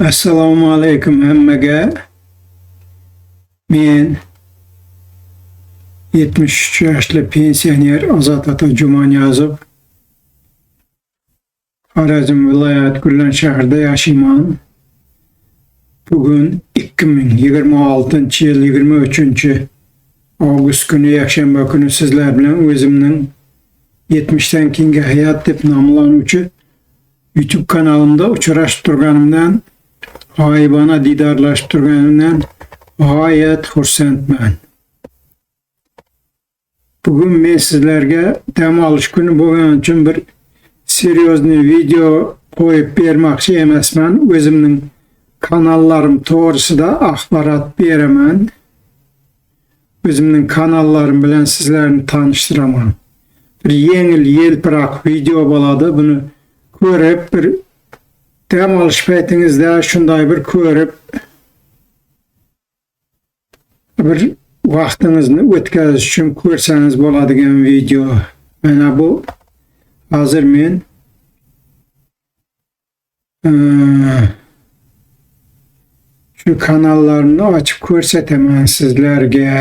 Assalomu alaykum hammaga. Men 73 yoshli pensioner Azat ota Jumaniyozov Xorazm viloyat Gullan shahrida yashayman. Bugun 2026-yil 23-avgust kuni yakshanba kuni sizlar bilan o'zimning 70dan keyingi hayot deb nomlanuvchi YouTube kanalimda uchrashib turganimdan, g'oyibona diydorlashib turganimdan g'oyat xursandman. Bugun men sizlarga dam olish kuni bo'lgani uchun bir seryozni video qo'yib bermoqchi emasman. O'zimning kanallarim to'g'risida axborot beraman. O'zimning kanallarim bilan sizlarni tanishtiraman. Bir yengil yelpiroq video bo'ladi. Buni ko'rib, bir dam olish paytingizda shunday bir ko'rib, bir vaqtingizni o'tkazish uchun ko'rsangiz bo'ladigan video. Mana bu hozir men shu kanallarni ochib ko'rsataman sizlarga.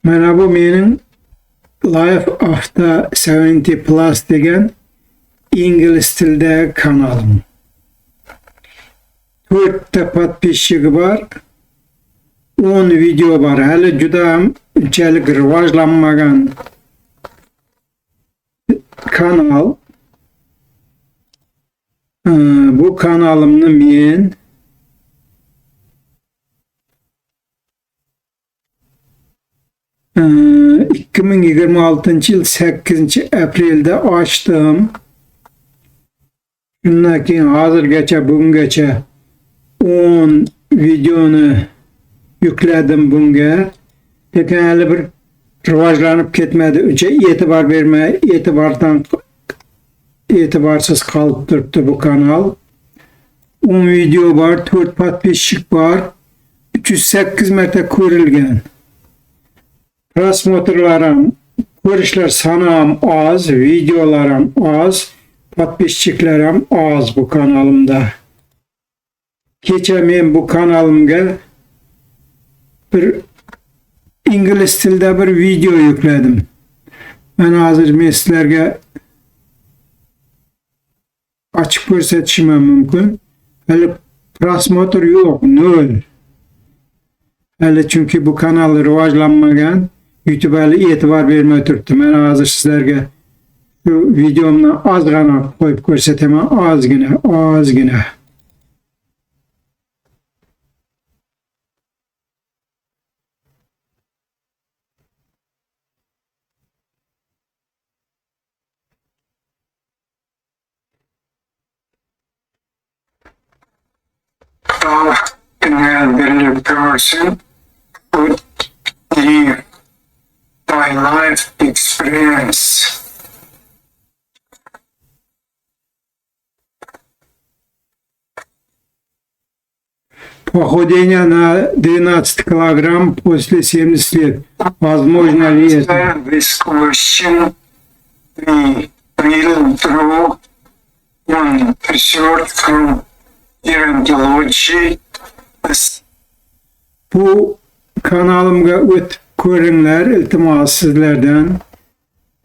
Mana bu mening Life After 70 Plus degan ingliz tilidagi kanalim. 4 ta podpисчиgi bor. 10 video bor. Hali juda ham unchalik rivojlanmagan kanal. Bu kanalimni men 2026-yil 8-aprelda ochdim. Shundan keyin hozirgacha bugungacha 10 videoni yükladim bunga. Lekin hali bir rivojlanib ketmadi. Uncha e'tibor bermay, e'tiborsiz qolib turibdi bu kanal. 10 video bor, 4 podpисчик bor. 308 marta ko'rilgan. Prosmotrlarim, ko'rishlar sanam oz, videolarim oz, podpисчиklarim oz bu kanalimda. Kecha men bu kanalimga bir ingliz tilida bir video yükladim. Ben hozir men sizlarga açık ko'rsatishim mumkin. Hali prosmotr yo'q, 0. Hali chunki bu kanal rivojlanmagan. YouTube hali e'tibor bermay turibdi. Men hozir sizlarga shu videomni ozgina qo'yib ko'rsataman, ozgina. Elderly person would live by life experience. Похудение на 12 килограмм после 70 лет. Возможно ли это? This question we will draw one result from gerontology. Bu kanalimga o'tib ko'ringlar, iltimos sizlardan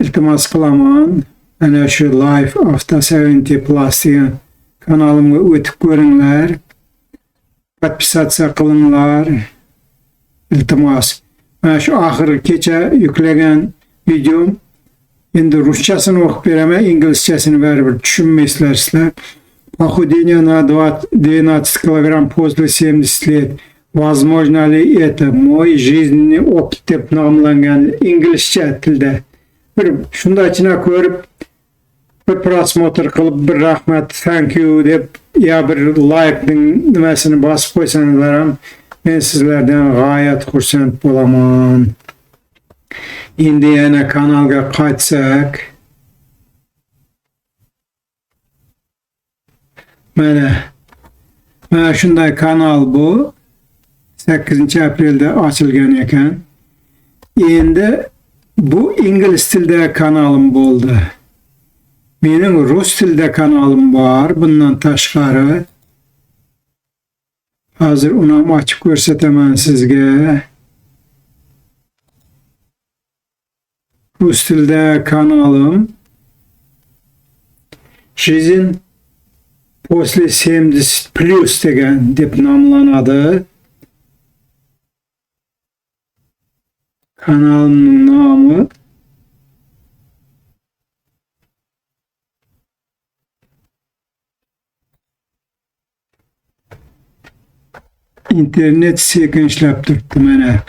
iltimos qilaman. Ana shu Life After 70 Plus degan kanalimga o'tib ko'ringlar. Podpisatsiya qilinglar. Iltimos. Mana shu oxirgi kecha yuklagan videom. Endi ruschasini o'qib beraman, inglizchasini baribir tushunmaysizlar sizlar. Похудение на 12 килограмм после 70 лет. Возможно ли это? Мой жизненный опыт deb nomlangan inglizcha tilda. Bir shundaychina ko'rib, bir prosmotr qilib, bir rahmat, thank you deb, ya bir like'ning nimasini bosib qo'ysangizlar ham men sizlardan g'oyat xursand bo'laman. Endi yana kanalga qaytsak, mana shunday kanal bu. 8-aprelde açılgan ekan. Endi bu ingliz tilde kanalım boldu. Mening rus tilde kanalım var. Bundan tashqari hozir uni ham ochib ko'rsataman sizga. Rus tilde kanalım Жизнь после 70+ degan deb nomlanadi. Kanalımın nomi internet sekinçlab turibdi mana.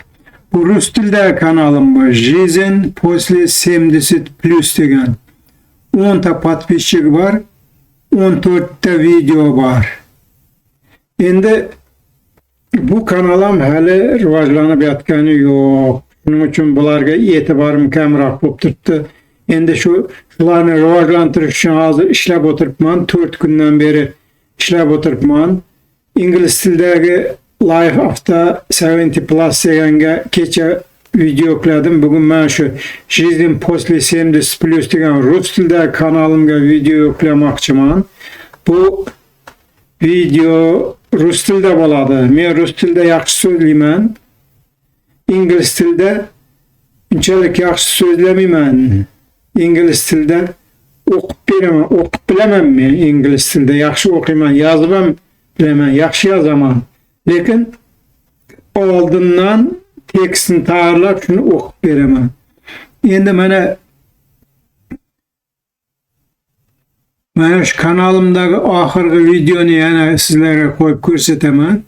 Bu rus tilde kanalım bu. Жизнь после 70+ degan. 10 ta подписчик var. 14 ta video var. Endi bu kanalam hali rivojlanib yotgani yo'q. Shuning uchun bularga e'tiborim kamroq bo'lib turibdi. Endi shularni rivojlantirish uchun hozir ishlab o'tiribman. 4 kundan beri ishlab o'tiribman. Ingliz tilidagi Life After 70+ deganga kecha video yukladim. Bugün men shu Жизнь после 70+ degan rus tilidagi kanalimga video yuklamoqchiman. Bu video rus tilida bo'ladi. Men rus tilida yaxshi so'zlayman. İngiliz tilde unchalik yaxshi so'zlamayman. İngiliz tilde o'qib bilaman men. İngiliz tilde yaxshi o'qiyman, yozib ham bilaman, yaxshi yozaman. Lekin oldindan tekstini tayyorlab shuni o'qib beraman. Endi mana shu kanalimdagi oxirgi videoni yana sizlarga qo'yib ko'rsataman.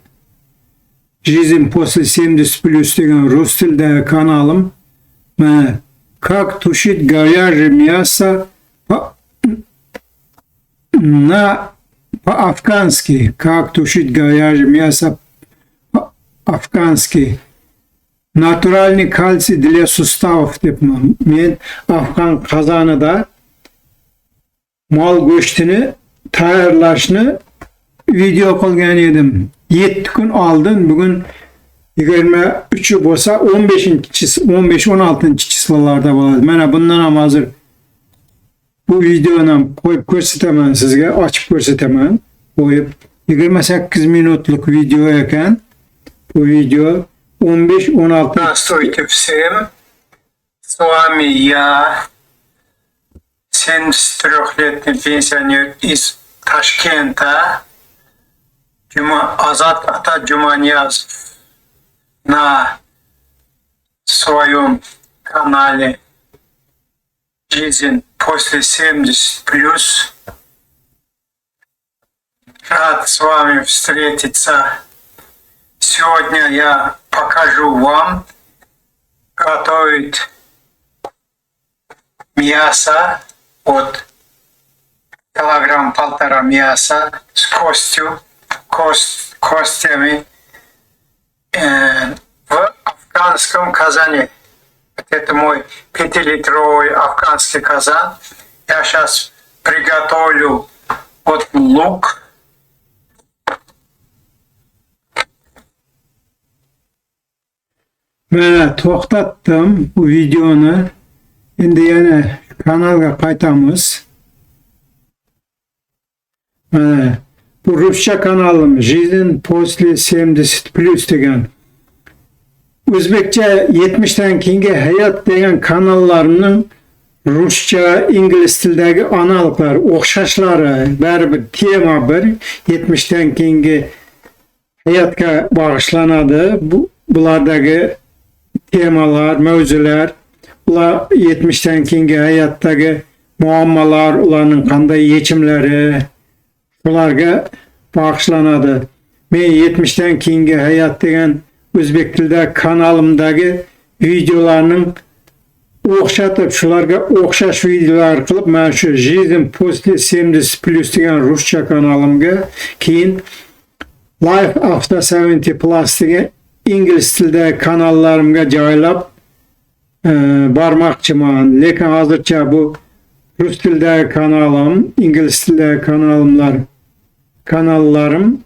Жизнь после 70+ degan rus tilidagi kanalim. Mana как тушить говяжье мясо по-афгански. Как тушить говяжье мясо по-афгански. Натуральный кальций для суставов debman. Men Afgan qozonida mol go'shtini tayyorlashni video qilgan edim. 7 kun oldin, bugun 23 bo'lsa 15-16 chisllarda bo'ladi. Mana bundan ham hozir bu videoni ham qo'yib ko'rsataman sizga, ochib ko'rsataman. Qo'yib 28 minutlik video ekan. Bu video 15-16. Здравствуйте всем. С вами я, 73-летний пенсионер из Ташкента, Азат Ата Джуманиязов, на своем канале «Жизнь после 70+». Рад с вами встретиться. Сегодня я покажу вам готовить мясо от 1,5 килограмма мяса с костями в афганском казане. Это мой 5-литровый афганский казан. Я сейчас приготовлю вот лук. Mana to'xtatdim bu videoni. Endi yana kanalga qaytamiz. Mana bu ruscha kanalim Жизнь после 70+ degan. O'zbekcha 70dan keyingi hayot degan kanallarning ruscha, ingliz tilidagi analoglari, o'xshashlari baribir tema bir 70dan keyingi hayotga bag'ishlanadi. Bulardagi temalar, mavzular, ular 70dan keyingi hayotdagi muammolar, ularning qanday yechimlari, shularga bag'ishlanadi. Men 70dan keyingi hayot degan o'zbek tilida kanalimdagi videolarning o'xshatib, shularga o'xshash videolar qilib, men shu Жизнь после 70+ degan ruscha kanalimga, keyin Life After 70+ degan ingliz tilida kanallarimga joylab bormoqchiman. Lekin hozircha bu rus tilidagi kanalim, ingliz tilidagi kanallarim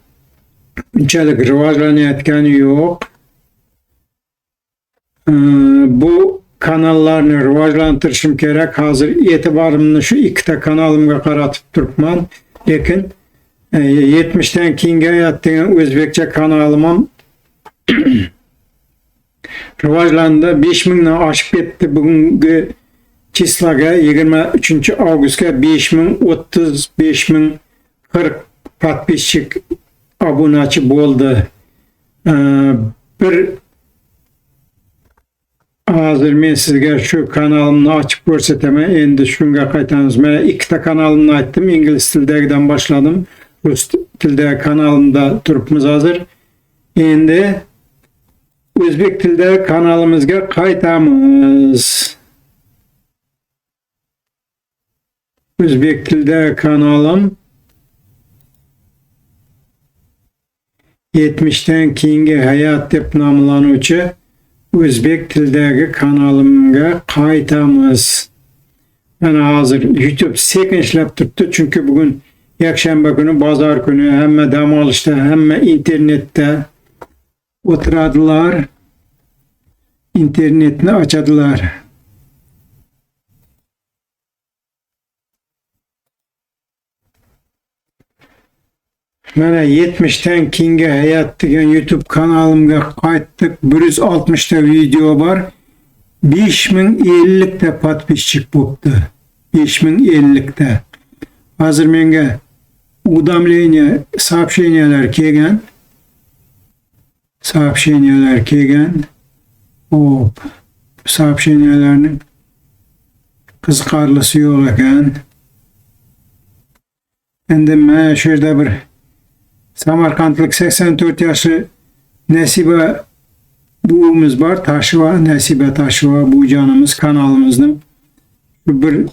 unchalik rivojlanayotgani yo'q. bu kanallarni rivojlantirishim kerak. Hozir e'tiborimni shu ikkita kanalimga qaratib turibman. Lekin 70'ten keyingi hayot degan o'zbekcha kanalim ham rivojlandi. 5000 dan oshib ketdi. Bugungi chislaga 23 avgustga 5000, 30, 5000, 40 подписчик obunachi bo'ldi. Bir hozir men sizga shu kanalimni ochib ko'rsataman. Endi shunga qaytamiz. Men ikkita kanalimni aytdim. Ingliz tilidagidan boshladim. Rus tilidagi kanalimda turibmiz hozir. Endi o'zbek tilidagi kanalimizga qaytamiz. O'zbek tilidagi kanalim 70'ten keyingi hayot deb nomlanuvchi o'zbek tilidagi kanalimga qaytamiz. Mana hozir YouTube sekin ishlab turibdi, chunki bugun yakshanba kuni, bozor kuni, hamma dam olishda, hamma internetda o'tiradilar. İnternetni ochadilar. Mana 70'ten keyingi hayot degan YouTube kanalimga qaytdik. 160 ta video bor. 5050 ta подписчик bo'libdi. 5050 ta. Hozir menga уведомление, сообщениyalar kelgan. Hop, soобщениyalarning qiziqarlisi yo'q ekan. Endi mana shu yerda bir Samarqandlik 84 yoshli Nasiba buvimiz bor. Nasiba Tashiva bu jonimiz kanalimizning bir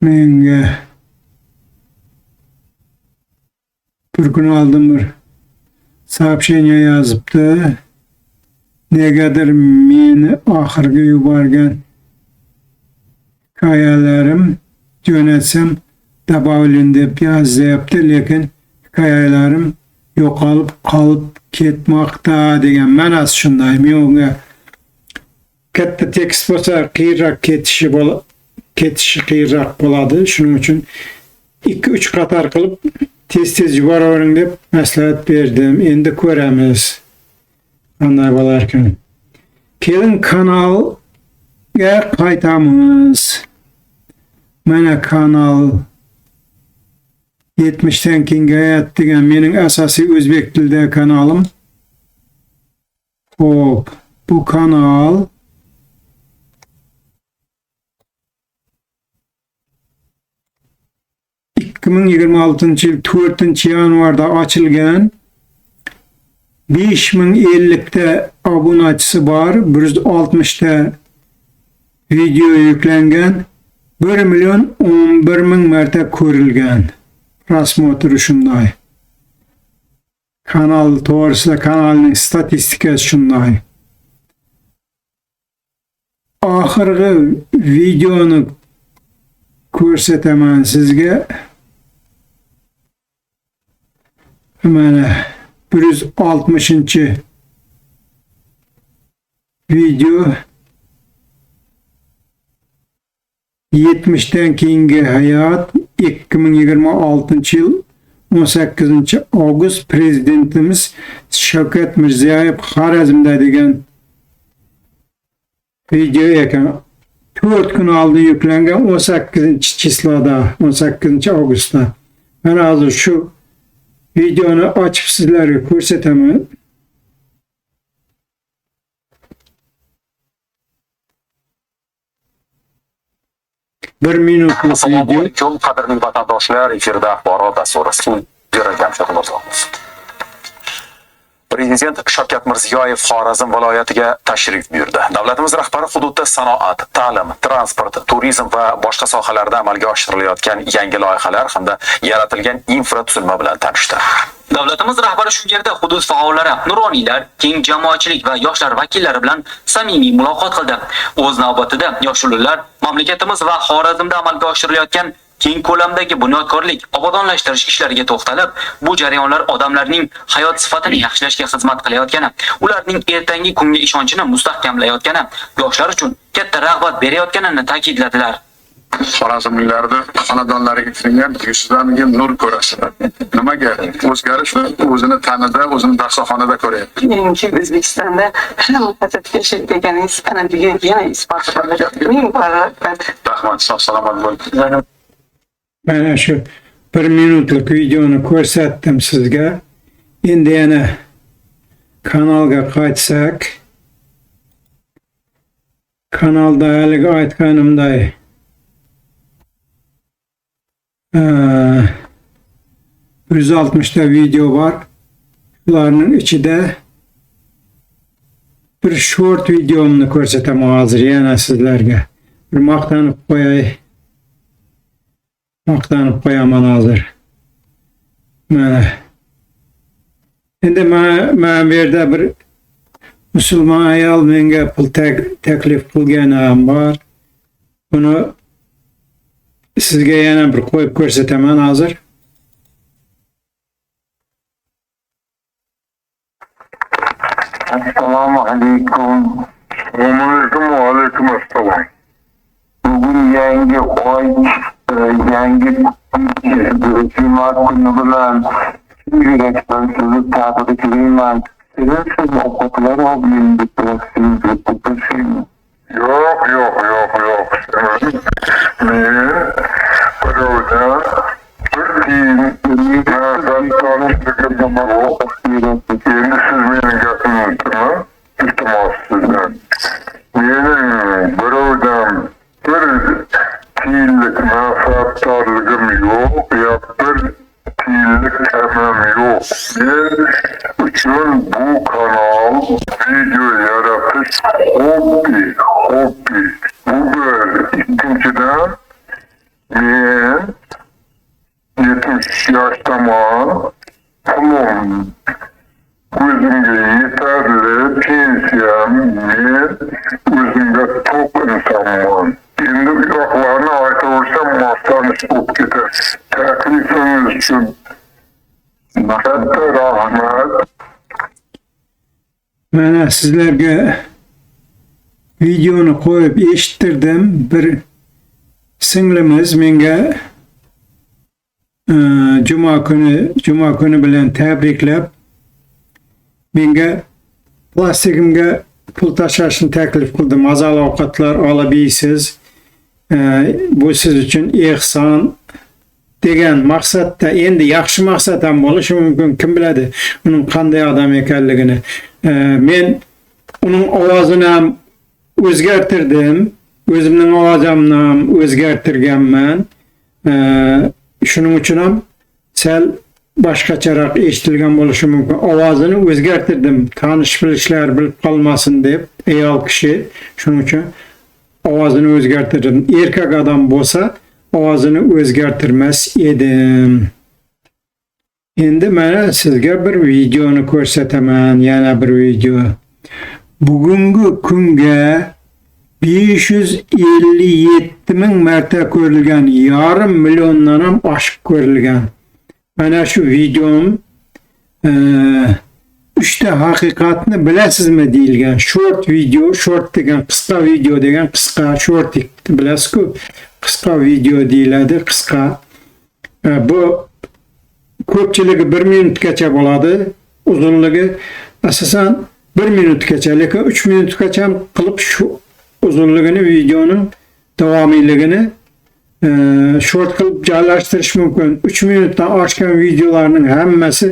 menga bir kun oldin bir soобщение yozibdi. Negadir meni oxirgi yuborgan hikoyalarim jo'natsam добавлен deb yozyapti, lekin hikoyalarim yo'qolib qolib ketmoqda degan. Mana shunday. Men unga katta tekst bo'lsa qiyroq ketishi qiyroq bo'ladi. Shuning uchun 2-3 qator qilib tez yuboravering deb maslahat berdim. Endi ko'ramiz qanday bo'lar ekan. Keling kanalga qaytamiz. Mana kanal 70'ten keyingi hayot degan mening asosiy o'zbek tilidagi kanalim. Hop, bu kanal 2026-yil 4-yanvarda ochilgan. 5050 ta obunachisi bor. 160 ta video yuklangan. 1,11,000 marta ko'rilgan. Prosmotri shunday. Kanal to'g'risida kanalning statistikasi shunday. Oxirgi videoni ko'rsataman sizga. Mana 160 video 70'ten keyingi hayot 2026-yil 18-avgust prezidentimiz Shavkat Mirziyoyev Xorazmda degan video ekan. 4 kun oldin yuklangan 18-avgustda. Mana hozir shu videoni ochib sizlarga ko'rsataman. Bir minutlik video. Assalomu alaykum, qadrli vatandoshlar, efirda axborot dasturi studiya Jamshid Murzov. Prezident Shavkat Mirziyoyev Xorazm viloyatiga tashrif buyurdi. Davlatimiz rahbari hududda sanoat, ta'lim, transport, turizm va boshqa sohalarda amalga oshirilayotgan yangi loyihalar hamda yaratilgan infratuzilma bilan tanishdi. Davlatimiz rahbari shu yerda hudud faollari, nuroniylar, keng jamoatchilik va yoshlar vakillari bilan samimiy muloqot qildi. O'z navbatida yoshlar mamlakatimiz va Xorazmda amalga oshirilayotgan keng ko'lamdagi bunyodkorlik, obodonlashtirish ishlariga to'xtalib, bu jarayonlar odamlarning hayot sifatini yaxshilashga xizmat qilayotgani, ularning ertangi kunga ishonchini mustahkamlayotgani, yoshlar uchun katta rag'bat berayotganini ta'kidladilar. Xorazmliklarda xonadonlariga kirgan yuzidan nur ko'rasizlar. Nimaga? O'zgarish o'zini tanida, o'zini darsxonada ko'ryapti. Menimcha O'zbekistonda haqiqatga yashayotganingiz deganingiz anadigan yana isbot bo'ladi. Ming barakat. Rahmat, sog' salomat bo'ling. Mana shu 1 minutlik videoni ko'rsatdim sizga. Endi yana kanalga qaytsak, kanalda haligi aytganimday 160 ta video var. Ularning ichida bir short videomni ko'rsataman hozir yana sizlarga. Bir maqtanib qo'yaman hozir. Mana. Endi men bu yerda bir musulmon ayol menga pul taklif qilganim bor. Buni sizga yana bir qo'yib ko'rsataman hozir. Assalomu alaykum. Va alaykum assalom. Bugun yangi oy, yangi Cuma kuni bilan yurakdan sizni tabrik qilaman. Siz ovqatlar olib Yo'q. Men birovdan bir tiyin narsadan tanishtirganman. Endi siz mening gapimni eshitdingmi? Iltimos sizdan. Mening birovdan bir tiyinlik manfaatdorligim yo'q, yo'q bir tiyinlik kamim yo'q. Men uchun bu kanal video yaratish hobbi. Bu bir. Ikkinchidan men 70 yoshdaman. Pulim o'zimga yetarli, pensiyam, men o'zimga to'q insonman. Endi uyoqlarni aytaversam maqtanish bo'lib ketadi. Taklifingiz uchun katta rahmat. Mana sizlarga videoni qo'yib eshittirdim. Bir singlimiz menga Cuma kuni bilan tabriklab menga plastigimga pul tashlashni taklif qildi. Mazali ovqatlar olib yeysiz. Bu siz uchun ehson degan maqsadda. Endi yaxshi maqsad ham bo'lishi mumkin, kim biladi uning qanday odam ekanligini. Men uning ovozini ham o'zgartirdim. O'zimning ovozimni ham o'zgartirganman. Shuning uchun ham sal boshqacharoq eshitilgan bo'lishi mumkin. Ovozini o'zgartirdim. Tanish bilishlar bilib qolmasin deb, ayol kishi. Shuning uchun ovozini o'zgartirdim. Erkak odam bo'lsa, ovozini o'zgartirmas edim. Endi mana sizga bir videoni ko'rsataman, yana bir video. Bugungi kunga 557 ming marta ko'rilgan, yarim milliondan ham oshib ko'rilgan. Mana shu videom 3 ta haqiqatni bilasizmi deyilgan. Short video, short degan qisqa video degan qisqa, short bilasizku, qisqa video deyiladi, qisqa. Bu ko'pchiligi 1 minutgacha bo'ladi, uzunligi asosan 1 minutgacha, lekin 3 minutgacha ham qilib shu uzunligini, videoning davomiyligini short qilib joylashtirish mumkin. 3 minutdan oshgan videolarning hammasi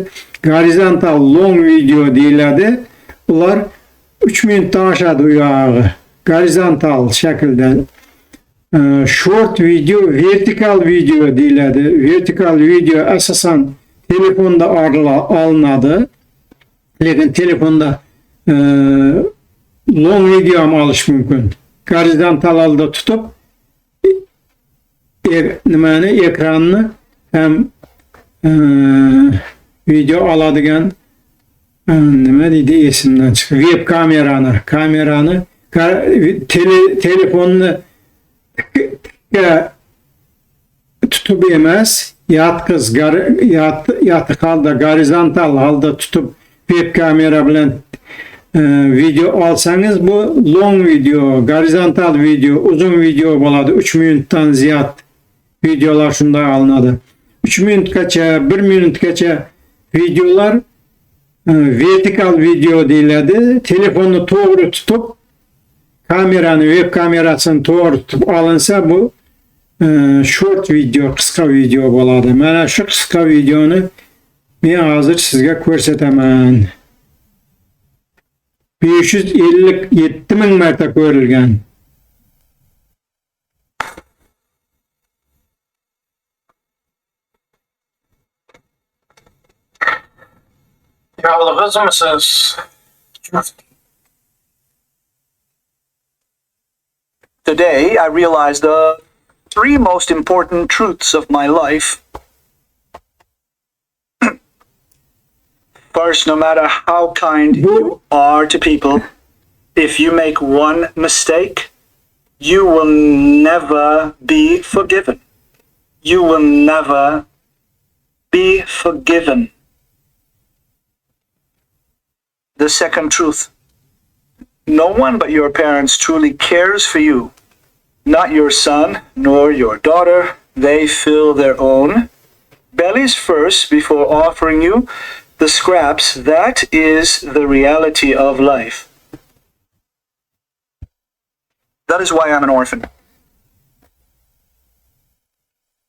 horizontal long video deyiladi. Ular 3 minutdan oshadi u yog'i. Horizontal shaklda. Short video, vertikal video deyiladi. Vertikal video asosan telefonda olinadi. Lekin telefonda long video ham olish mumkin. Horizontal holda tutib ekranni ham video oladigan nima deydi esimdan chiqib, web kamerani telefonni tutup emas, yatık halda, horizontal halda tutup web kamera bilen video alsanız bu long video, horizontal video, uzun video boladı. 3 minuttan ziyad videolar şunda alınады. 3 minutgacha, 1 minutgacha videolar vertikal video deyiladi. Telefonu to'g'ri tutup, kamerani, web kamerasini to'g'ri tutup alınsa bu short video, qisqa video bo'ladi. Mana shu qisqa videoni men hozir sizga ko'rsataman. 557 ming marta ko'rilgan. Yalnız mısınız? Today, I realized the three most important truths of my life. First, no matter how kind you are to people, if you make one mistake, you will never be forgiven. You will never be forgiven. The second truth. No one but your parents truly cares for you. Not your son nor your daughter. They fill their own bellies first before offering you the scraps. That is the reality of life. That is why I'm an orphan.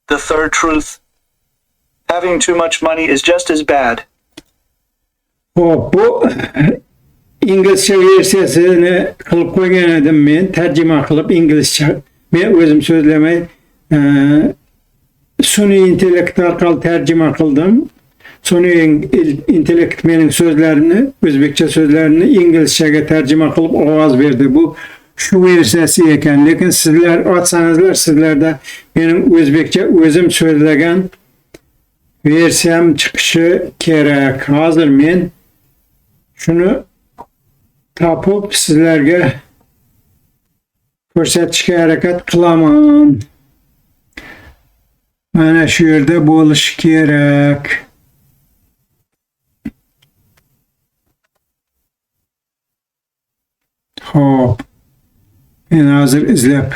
The third truth. Having too much money is just as bad. Hop, bu İngilizce versiyasını kılıp koygan edim men, tercüme kılıp İngilizce. Men özüm sözlemey suni intellekt arkalı tercüme kıldım. Suni intellekt menin sözlerini, Özbekçe sözlerini İngilizcege tercüme kılıp ovoz berdi. Bu şu versiyası eken. Lekin sizler atsanızlar, sizlerde benim Özbekçe özüm sözlegen versiyam çıkışı kerek. Hazır men şunu tapıp sizlerge ko'rsatishga harakat qilaman. Mana shu yerda bo'lishi kerak. Hop. Men hozir izlab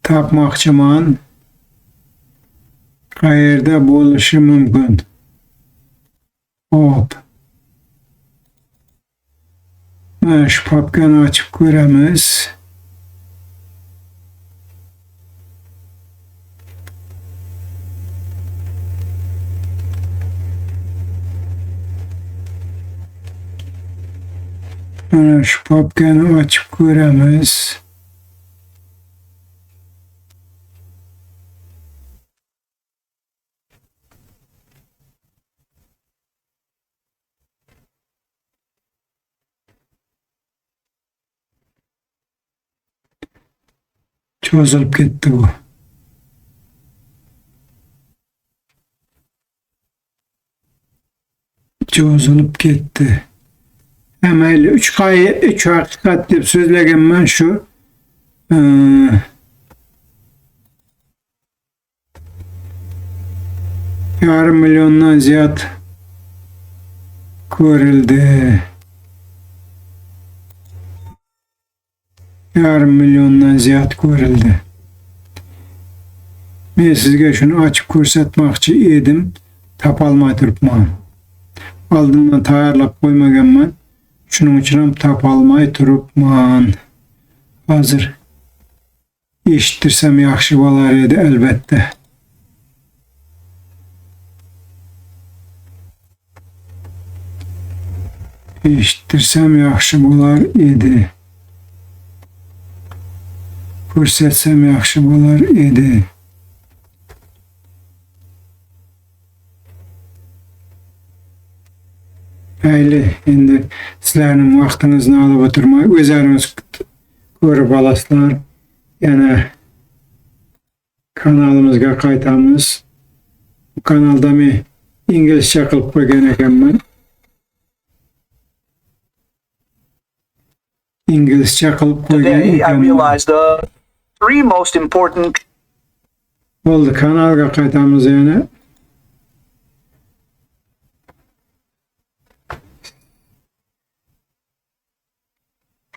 topmoqchiman. Qayerda bo'lishi mumkin? Hop. Mana shu papkani ochib ko'ramiz. Mana shu papkani ochib ko'ramiz. Cho'zilib ketdi bu. Cho'zilib ketdi. Mayli 3 haqiqat deb so'zlaganman shu. Yarım milyondan ziyod ko'rildi. Yarım milyondan ziyod ko'rildi. Men sizga shuni ochib ko'rsatmoqchi edim, topolmay turibman. Oldindan tayyorlab qo'ymaganman. Shuning uchun ham topolmay turibman. Hozir eshittirsam yaxshi bo'lar edi albatta. Eshittirsam yaxshi bo'lar edi. Ko'rsatsam yaxshi bo'lar edi. Mayli, endi sizlarning vaqtingizni olib o'tirmay, o'zlaringiz ko'rib olasizlar. Yana kanalimizga qaytamiz. Bu kanalda men inglizcha qilib qo'ygan ekanman. Inglizcha qilib qo'ygan Today, I ekanman. realized the three most important Oldu, kanalga qaytamiz yana.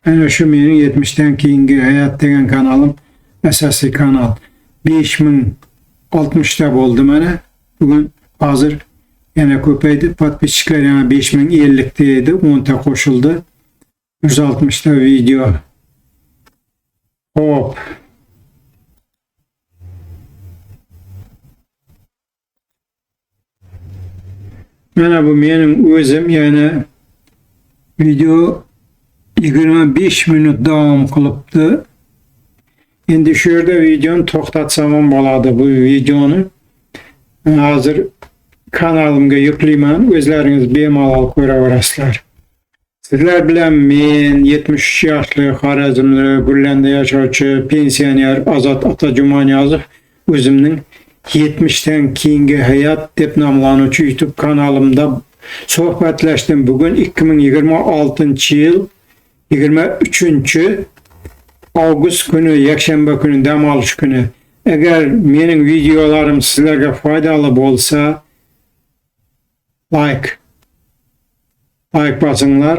Ana şu mening 70'ten keyingi hayat degan kanalim, asosiy kanal. 5060'da bo'ldi mana. Bugun hozir yana ko'paydi. Podpischilar yana 5050'da edi, 10ta qo'shildi. 160'da video. Hop. Mana bu mening o'zim, yana video 25 minut davom qilibdi. Endi shu yerda videoni to'xtatsam ham bo'ladi. Bu videoni hozir kanalimga yuklayman. O'zlaringiz bemalol ko'raverasizlar. Sizlar bilan men 73 yoshli Xorazmli Gullarda yashovchi pensioner Azod Otajumanyozov o'zimning 70'ten keyingi hayot deb nomlanuvchi YouTube kanalimda suhbatlashdim. Bugun 2026-yil 23 avgust kuni, yakshanba kuni, dam olish kuni. Agar mening videolarim sizlarga foydali bo'lsa, like bosinglar.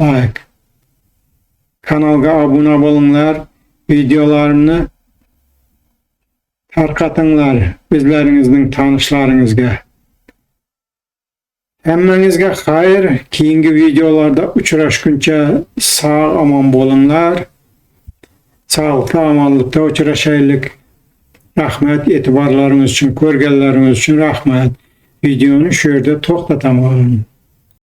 Like. Kanalga obuna bo'linglar. Videolarimni tarqatinglar o'zlaringizning tanishlaringizga. Hammangizga xayr. Keyingi videolarda uchrashguncha sog' omon bo'linglar. Sog'likda, omonlikda uchrashaylik. Rahmat e'tiborlaringiz uchun, ko'rganlaringiz uchun rahmat. Videoni shu yerda to'xtataman.